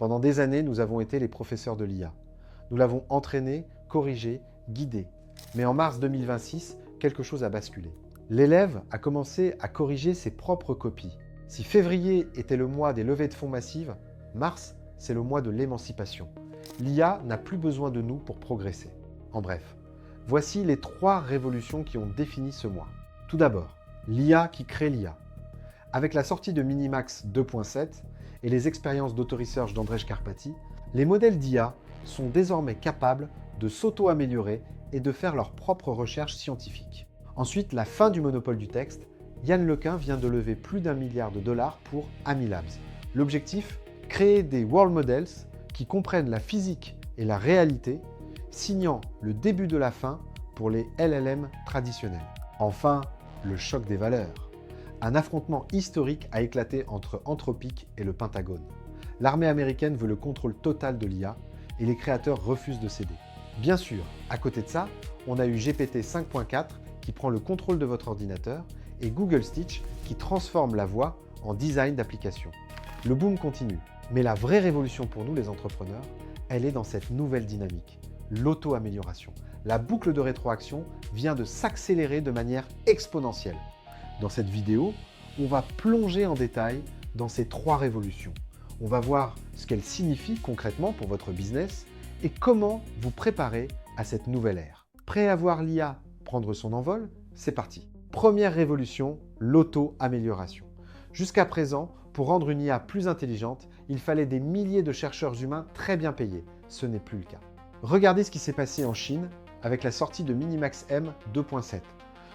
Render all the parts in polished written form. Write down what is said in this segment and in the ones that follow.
Pendant des années, nous avons été les professeurs de l'IA. Nous l'avons entraîné, corrigé, guidé. Mais en mars 2026, quelque chose a basculé. L'élève a commencé à corriger ses propres copies. Si février était le mois des levées de fonds massives, mars, c'est le mois de l'émancipation. L'IA n'a plus besoin de nous pour progresser. En bref, voici les 3 révolutions qui ont défini ce mois. Tout d'abord, l'IA qui crée l'IA. Avec la sortie de Minimax 2.7 et les expériences d'Auto-Research d'Andrej Karpathy, les modèles d'IA sont désormais capables de s'auto-améliorer et de faire leurs propres recherches scientifiques. Ensuite, la fin du monopole du texte. Yann Lequin vient de lever plus d'1 milliard de dollars pour Amilabs. L'objectif, créer des world models qui comprennent la physique et la réalité, signant le début de la fin pour les LLM traditionnels. Enfin, le choc des valeurs. Un affrontement historique a éclaté entre Anthropic et le Pentagone. L'armée américaine veut le contrôle total de l'IA et les créateurs refusent de céder. Bien sûr, à côté de ça, on a eu GPT 5.4 qui prend le contrôle de votre ordinateur et Google Stitch qui transforme la voix en design d'application. Le boom continue, mais la vraie révolution pour nous les entrepreneurs, elle est dans cette nouvelle dynamique, l'auto-amélioration. La boucle de rétroaction vient de s'accélérer de manière exponentielle. Dans cette vidéo, on va plonger en détail dans ces 3 révolutions. On va voir ce qu'elles signifient concrètement pour votre business et comment vous préparer à cette nouvelle ère. Prêt à voir l'IA prendre son envol? C'est parti. Première révolution, l'auto-amélioration. Jusqu'à présent, pour rendre une IA plus intelligente, il fallait des milliers de chercheurs humains très bien payés. Ce n'est plus le cas. Regardez ce qui s'est passé en Chine avec la sortie de Minimax M 2.7.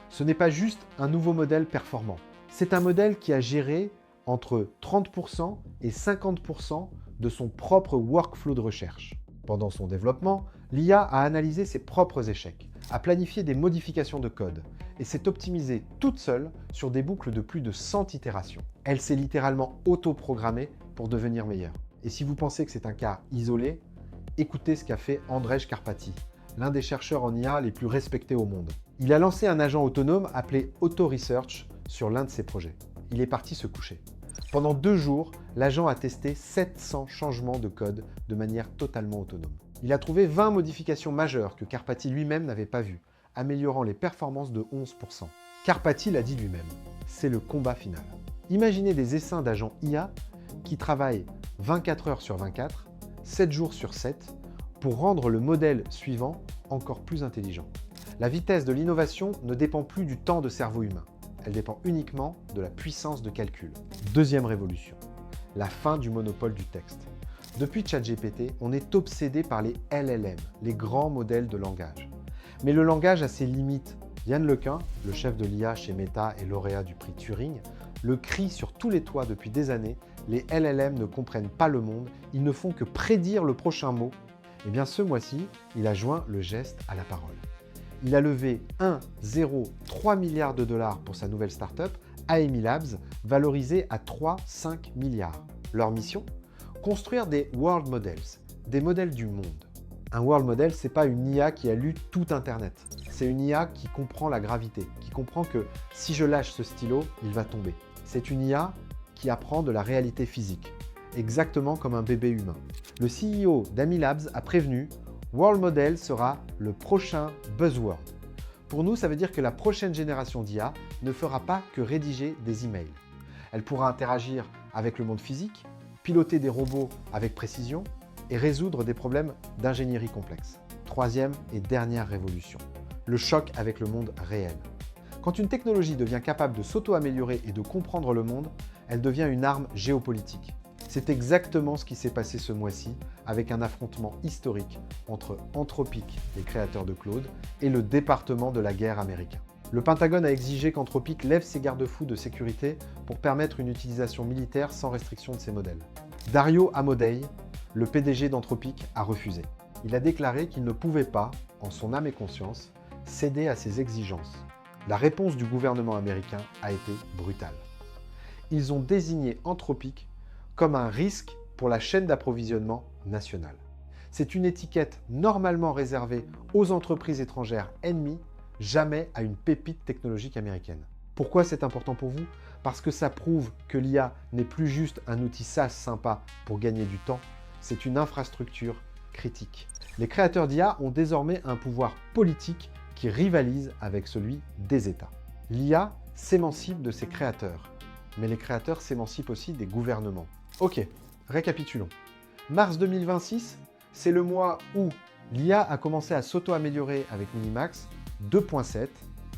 Ce n'est pas juste un nouveau modèle performant. C'est un modèle qui a géré entre 30% et 50% de son propre workflow de recherche. Pendant son développement, l'IA a analysé ses propres échecs, a planifié des modifications de code et s'est optimisée toute seule sur des boucles de plus de 100 itérations. Elle s'est littéralement auto-programmée pour devenir meilleure. Et si vous pensez que c'est un cas isolé, écoutez ce qu'a fait Andrej Karpathy, l'un des chercheurs en IA les plus respectés au monde. Il a lancé un agent autonome appelé Auto-Research sur l'un de ses projets. Il est parti se coucher. Pendant 2 jours, l'agent a testé 700 changements de code de manière totalement autonome. Il a trouvé 20 modifications majeures que Karpathy lui-même n'avait pas vues, améliorant les performances de 11%. Karpathy l'a dit lui-même, c'est le combat final. Imaginez des essaims d'agents IA qui travaillent 24 heures sur 24, 7 jours sur 7, pour rendre le modèle suivant encore plus intelligent. La vitesse de l'innovation ne dépend plus du temps de cerveau humain. Elle dépend uniquement de la puissance de calcul. Deuxième révolution, la fin du monopole du texte. Depuis ChatGPT, on est obsédé par les LLM, les grands modèles de langage. Mais le langage a ses limites. Yann Lequin, le chef de l'IA chez Meta et lauréat du prix Turing, le crie sur tous les toits depuis des années, les LLM ne comprennent pas le monde, ils ne font que prédire le prochain mot. Eh bien ce mois-ci, il a joint le geste à la parole. Il a levé 1,03 milliard de dollars pour sa nouvelle start-up, AMI Labs, valorisée à 3,5 milliards. Leur mission? Construire des world models, des modèles du monde. Un world model, ce n'est pas une IA qui a lu tout Internet. C'est une IA qui comprend la gravité, qui comprend que si je lâche ce stylo, il va tomber. C'est une IA qui apprend de la réalité physique, exactement comme un bébé humain. Le CEO d'AMI Labs a prévenu, World Model sera le prochain buzzword. Pour nous, ça veut dire que la prochaine génération d'IA ne fera pas que rédiger des emails. Elle pourra interagir avec le monde physique, piloter des robots avec précision et résoudre des problèmes d'ingénierie complexe. Troisième et dernière révolution, le choc avec le monde réel. Quand une technologie devient capable de s'auto-améliorer et de comprendre le monde, elle devient une arme géopolitique. C'est exactement ce qui s'est passé ce mois-ci avec un affrontement historique entre Anthropic, les créateurs de Claude, et le département de la guerre américain. Le Pentagone a exigé qu'Anthropic lève ses garde-fous de sécurité pour permettre une utilisation militaire sans restriction de ses modèles. Dario Amodei, le PDG d'Anthropic, a refusé. Il a déclaré qu'il ne pouvait pas, en son âme et conscience, céder à ces exigences. La réponse du gouvernement américain a été brutale. Ils ont désigné Anthropic comme un risque pour la chaîne d'approvisionnement nationale. C'est une étiquette normalement réservée aux entreprises étrangères ennemies, jamais à une pépite technologique américaine. Pourquoi c'est important pour vous? Parce que ça prouve que l'IA n'est plus juste un outil SaaS sympa pour gagner du temps, c'est une infrastructure critique. Les créateurs d'IA ont désormais un pouvoir politique qui rivalise avec celui des États. L'IA s'émancipe de ses créateurs, mais les créateurs s'émancipent aussi des gouvernements. Ok, récapitulons. Mars 2026, c'est le mois où l'IA a commencé à s'auto-améliorer avec Minimax 2.7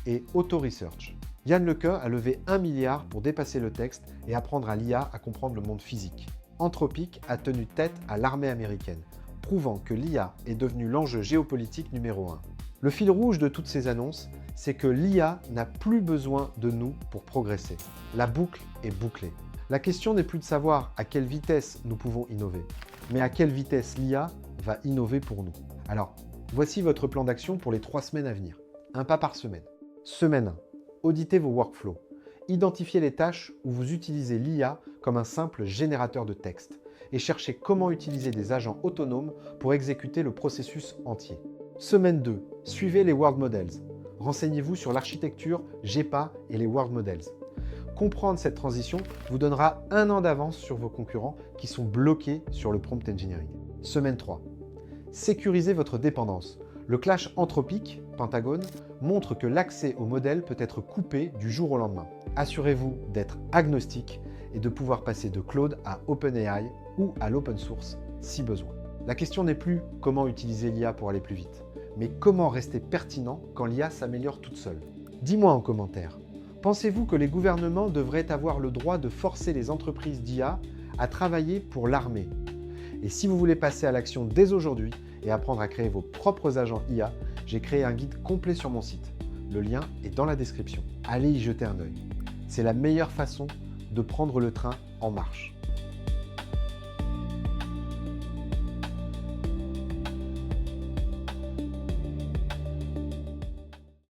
et Auto Research. Yann Lequin a levé 1 milliard pour dépasser le texte et apprendre à l'IA à comprendre le monde physique. Anthropic a tenu tête à l'armée américaine, prouvant que l'IA est devenue l'enjeu géopolitique numéro 1. Le fil rouge de toutes ces annonces, c'est que l'IA n'a plus besoin de nous pour progresser. La boucle est bouclée. La question n'est plus de savoir à quelle vitesse nous pouvons innover, mais à quelle vitesse l'IA va innover pour nous. Alors, voici votre plan d'action pour les 3 semaines à venir. Un pas par semaine. Semaine 1. Auditez vos workflows. Identifiez les tâches où vous utilisez l'IA comme un simple générateur de texte et cherchez comment utiliser des agents autonomes pour exécuter le processus entier. Semaine 2. Suivez les World Models. Renseignez-vous sur l'architecture GEPA et les World Models. Comprendre cette transition vous donnera 1 an d'avance sur vos concurrents qui sont bloqués sur le prompt engineering. Semaine 3. Sécurisez votre dépendance. Le clash Anthropic, Pentagone, montre que l'accès au modèle peut être coupé du jour au lendemain. Assurez-vous d'être agnostique et de pouvoir passer de Claude à OpenAI ou à l'open source si besoin. La question n'est plus comment utiliser l'IA pour aller plus vite, mais comment rester pertinent quand l'IA s'améliore toute seule. Dis-moi en commentaire, pensez-vous que les gouvernements devraient avoir le droit de forcer les entreprises d'IA à travailler pour l'armée? Et si vous voulez passer à l'action dès aujourd'hui et apprendre à créer vos propres agents IA, j'ai créé un guide complet sur mon site. Le lien est dans la description. Allez y jeter un œil. C'est la meilleure façon de prendre le train en marche.